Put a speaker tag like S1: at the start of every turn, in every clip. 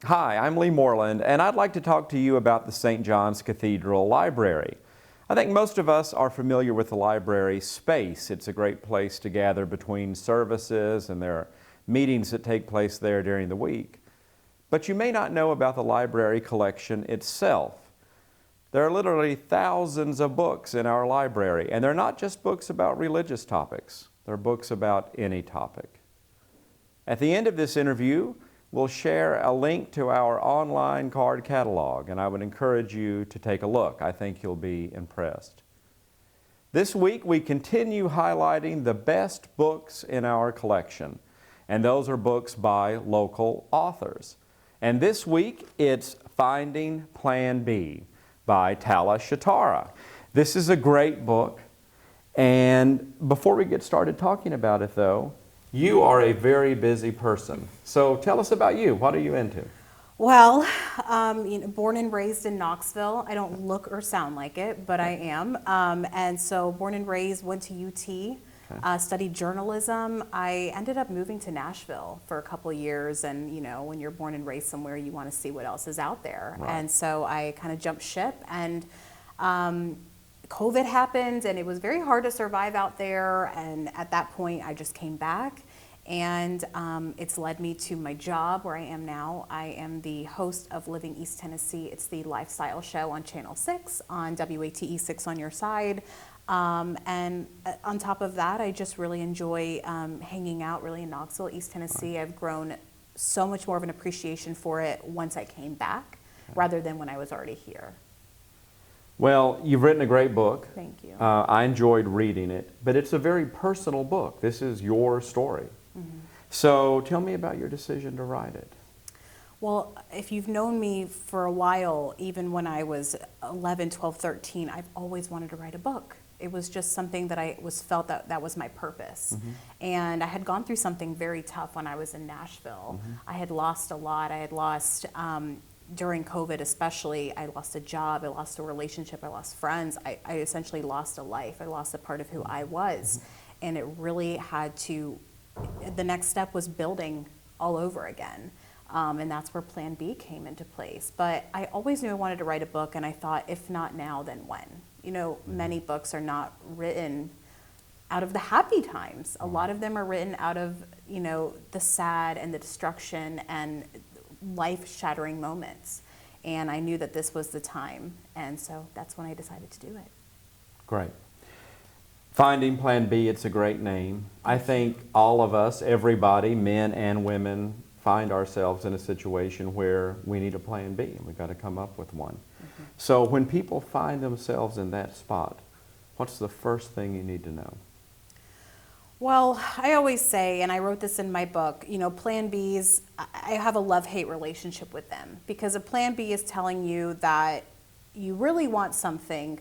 S1: Hi, I'm Lee Moreland, and I'd like to talk to you about the St. John's Cathedral Library. I think most of us are familiar with the library space. It's a great place to gather between services, and there are meetings that take place there during the week. But you may not know about the library collection itself. There are literally thousands of books in our library, and they're not just books about religious topics. They're books about any topic. At the end of this interview, we'll share a link to our online card catalog, and I would encourage you to take a look. I think you'll be impressed. This week, we continue highlighting the best books in our collection, and those are books by local authors. And this week, it's Finding Plan B by Talas Shatara. This is a great book, and before we get started talking about it, though, you are a very busy person. So tell us about you. What are you into?
S2: Well, born and raised in Knoxville. I don't look or sound like it, but I am. And so born and raised, went to UT, studied journalism. I ended up moving to Nashville for a couple of years. And, when you're born and raised somewhere, you want to see what else is out there.
S1: Right.
S2: And so I kind of jumped ship, and COVID happened, and it was very hard to survive out there. And at that point, I just came back, and it's led me to my job where I am now. I am the host of Living East Tennessee. It's the lifestyle show on Channel 6, on WATE 6 on your side. And on top of that, I just really enjoy hanging out really in Knoxville, East Tennessee. I've grown so much more of an appreciation for it once I came back, rather than when I was already here.
S1: Well, you've written a great book.
S2: Thank you.
S1: I enjoyed reading it, but it's a very personal book. This is your story.
S2: Mm-hmm.
S1: So tell me about your decision to write it.
S2: Well, if you've known me for a while, even when I was 11, 12, 13, I've always wanted to write a book. It was just something that I felt that was my purpose.
S1: Mm-hmm.
S2: And I had gone through something very tough when I was in Nashville.
S1: Mm-hmm.
S2: I had lost a lot. I had lost, during COVID especially, I lost a job, I lost a relationship, I lost friends. I essentially lost a life. I lost a part of who I was. And it really had to, the next step was building all over again. And that's where Plan B came into place. But I always knew I wanted to write a book, and I thought, if not now, then when? Many books are not written out of the happy times. A lot of them are written out of, the sad and the destruction and life-shattering moments. And I knew that this was the time. And so that's when I decided to do it.
S1: Great. Finding Plan B, it's a great name. I think all of us, everybody, men and women, find ourselves in a situation where we need a plan B, and we've got to come up with one. Mm-hmm. So when people find themselves in that spot, what's the first thing you need to know?
S2: Well, I always say, and I wrote this in my book, Plan Bs, I have a love-hate relationship with them, because a Plan B is telling you that you really want something,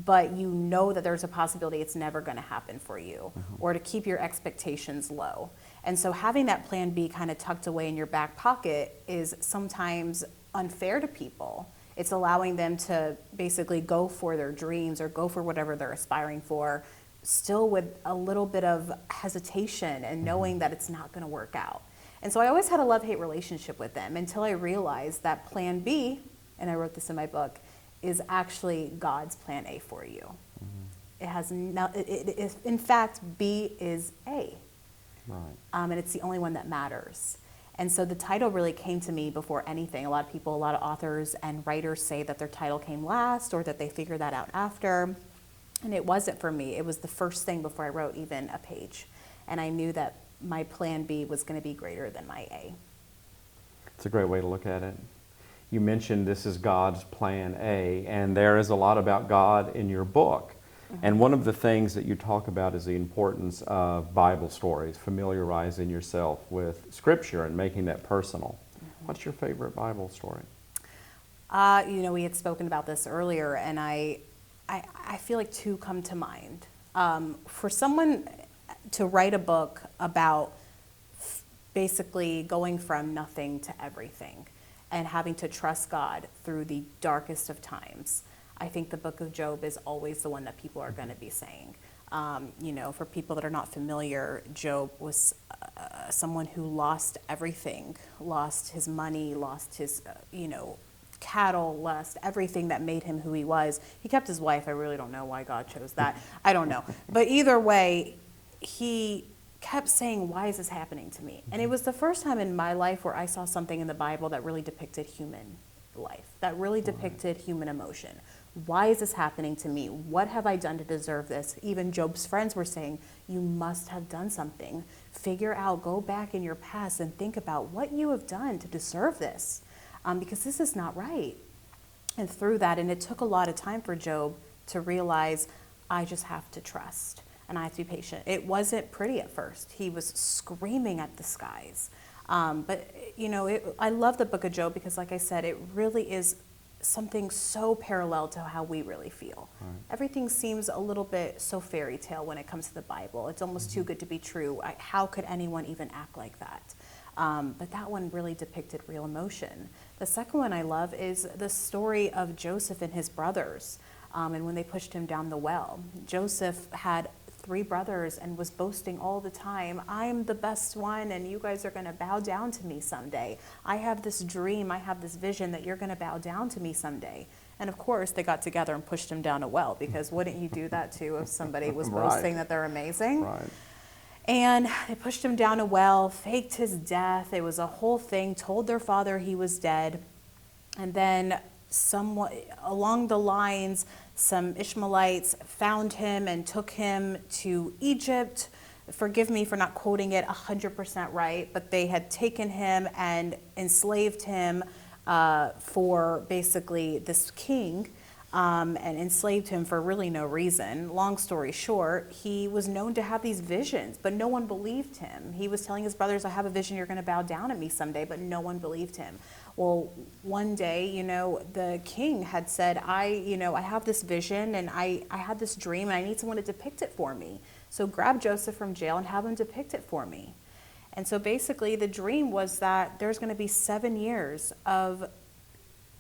S2: but you know that there's a possibility it's never going to happen for you, mm-hmm. or to keep your expectations low. And so having that Plan B kind of tucked away in your back pocket is sometimes unfair to people. It's allowing them to basically go for their dreams or go for whatever they're aspiring for, still with a little bit of hesitation and knowing that it's not going to work out. And so I always had a love-hate relationship with them until I realized that Plan B, and I wrote this in my book, is actually God's Plan A for you. Mm-hmm. It has in fact, B is A.
S1: Right.
S2: And it's the only one that matters. And so the title really came to me before anything. A lot of people, a lot of authors and writers say that their title came last, or that they figured that out after. And it wasn't for me. It was the first thing before I wrote even a page. And I knew that my Plan B was going to be greater than my A.
S1: It's a great way to look at it. You mentioned this is God's Plan A, and there is a lot about God in your book. Mm-hmm. And one of the things that you talk about is the importance of Bible stories, familiarizing yourself with Scripture and making that personal. Mm-hmm. What's your favorite Bible story?
S2: We had spoken about this earlier, and I feel like two come to mind. For someone to write a book about basically going from nothing to everything and having to trust God through the darkest of times, I think the book of Job is always the one that people are going to be saying. For people that are not familiar, Job was someone who lost everything, lost his money, lost his, cattle, lost everything that made him who he was. He kept his wife. I really don't know why God chose that. I don't know. But either way, he kept saying, why is this happening to me? And it was the first time in my life where I saw something in the Bible that really depicted human life, that really depicted human emotion. Why is this happening to me? What have I done to deserve this? Even Job's friends were saying, you must have done something. Figure out, go back in your past and think about what you have done to deserve this, because this is not right. And through that, and it took a lot of time for Job to realize, I just have to trust and I have to be patient. It wasn't pretty at first. He was screaming at the skies. But I love the book of Job because, like I said, it really is something so parallel to how we really feel. Right. Everything seems a little bit so fairy tale when it comes to the Bible. It's almost too good to be true. How could anyone even act like that? But that one really depicted real emotion. The second one I love is the story of Joseph and his brothers, and when they pushed him down the well. Joseph had 3 brothers and was boasting all the time, I'm the best one and you guys are going to bow down to me someday. I have this dream, I have this vision that you're going to bow down to me someday. And of course they got together and pushed him down a well, because wouldn't you do that too if somebody was boasting that they're amazing?
S1: Right.
S2: And they pushed him down a well, faked his death. It was a whole thing, told their father he was dead. And then somewhat along the lines, some Ishmaelites found him and took him to Egypt. Forgive me for not quoting it 100% right, but they had taken him and enslaved him for basically this king, and enslaved him for really no reason. Long story short, he was known to have these visions, but no one believed him. He was telling his brothers, I have a vision, you're going to bow down at me someday, but no one believed him. Well, one day, the king had said, I have this vision and I had this dream and I need someone to depict it for me. So grab Joseph from jail and have him depict it for me. And so basically the dream was that there's going to be 7 years of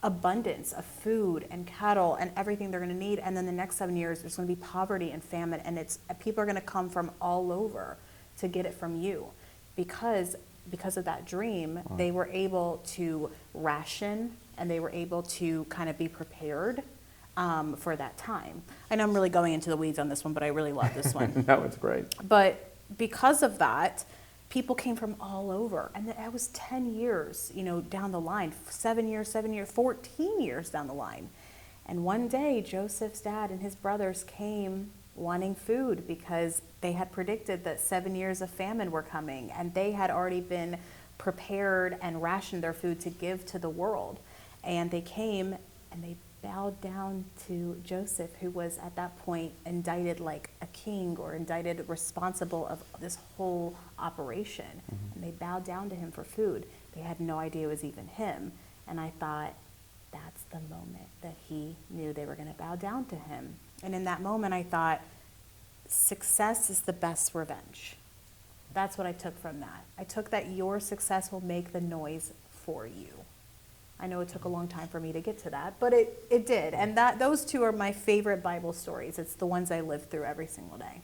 S2: abundance of food and cattle and everything they're going to need. And then the next 7 years, there's going to be poverty and famine. And people are going to come from all over to get it from you. Because of that dream, they were able to ration and they were able to kind of be prepared for that time. I know I'm really going into the weeds on this one, but I really love this one.
S1: No, it's great.
S2: But because of that, people came from all over. And that was 10 years, down the line, 7 years, 14 years down the line. And one day, Joseph's dad and his brothers came wanting food because they had predicted that 7 years of famine were coming, and they had already been prepared and rationed their food to give to the world. And they came and they bowed down to Joseph, who was at that point indicted like a king or indicted responsible of this whole operation. Mm-hmm. And they bowed down to him for food. They had no idea it was even him. And I thought, that's the moment that he knew they were going to bow down to him. And in that moment, I thought, success is the best revenge. That's what I took from that. I took that your success will make the noise for you. I know it took a long time for me to get to that, but it did. And those two are my favorite Bible stories. It's the ones I live through every single day.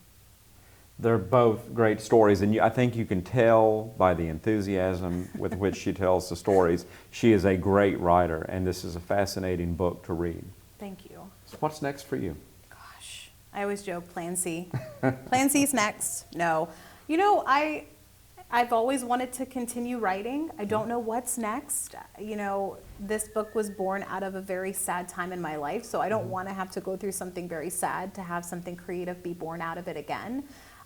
S1: They're both great stories, and I think you can tell by the enthusiasm with which she tells the stories. She is a great writer, and this is a fascinating book to read.
S2: Thank you.
S1: So what's next for you?
S2: Gosh, I always joke, Plan C. Plan C's next. No. I've always wanted to continue writing. I don't know what's next. This book was born out of a very sad time in my life, so I don't want to have to go through something very sad to have something creative be born out of it again.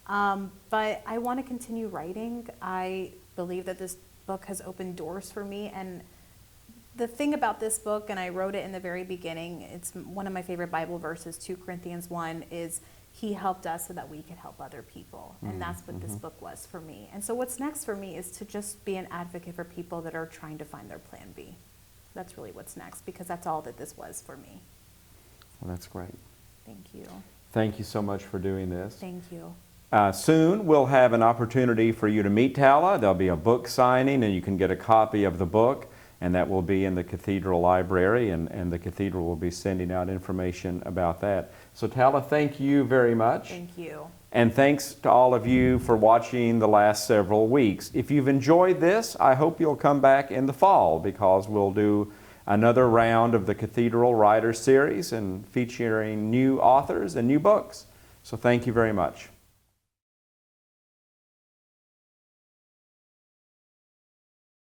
S2: But I want to continue writing. I believe that this book has opened doors for me. And the thing about this book, and I wrote it in the very beginning, it's one of my favorite Bible verses, 2 Corinthians 1, is He helped us so that we could help other people. And that's what this book was for me. And so what's next for me is to just be an advocate for people that are trying to find their plan B. That's really what's next, because that's all that this was for me.
S1: Well, that's great.
S2: Thank you.
S1: Thank you so much for doing this.
S2: Thank you.
S1: Soon we'll have an opportunity for you to meet Tala. There'll be a book signing and you can get a copy of the book, and that will be in the Cathedral Library, and the Cathedral will be sending out information about that. So Tala, thank you very much.
S2: Thank you.
S1: And thanks to all of you for watching the last several weeks. If you've enjoyed this, I hope you'll come back in the fall, because we'll do another round of the Cathedral Writers Series and featuring new authors and new books. So thank you very much.